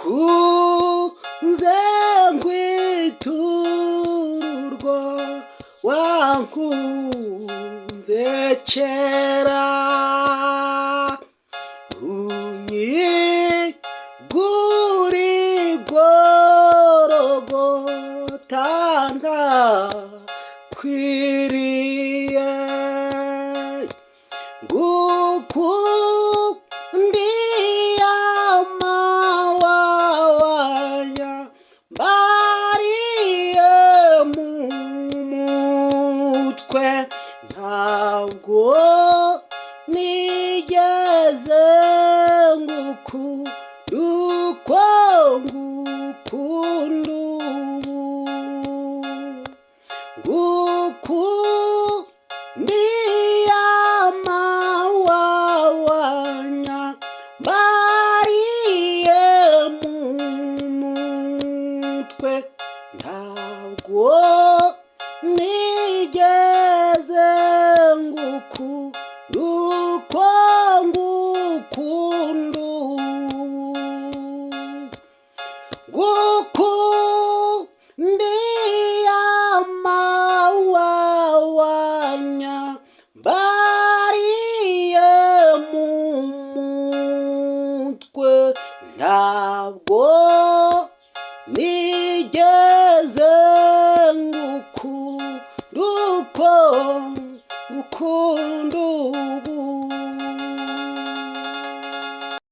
ngukunze nkwiturwa wankunze kera unyigurigorogota ntakwiriye ngukundiye amawawanya mbariye mu mutwe ntabwo nigeze ngukunda uko ngukunda ubu ngukundiye amawawanya mbariye mu mutwe ntabwo nigeze ngukunda uko ngukunda ngukundiye amawawanya mbariye mu mutwe ntabwo nigeze ngukunda uko ngukunda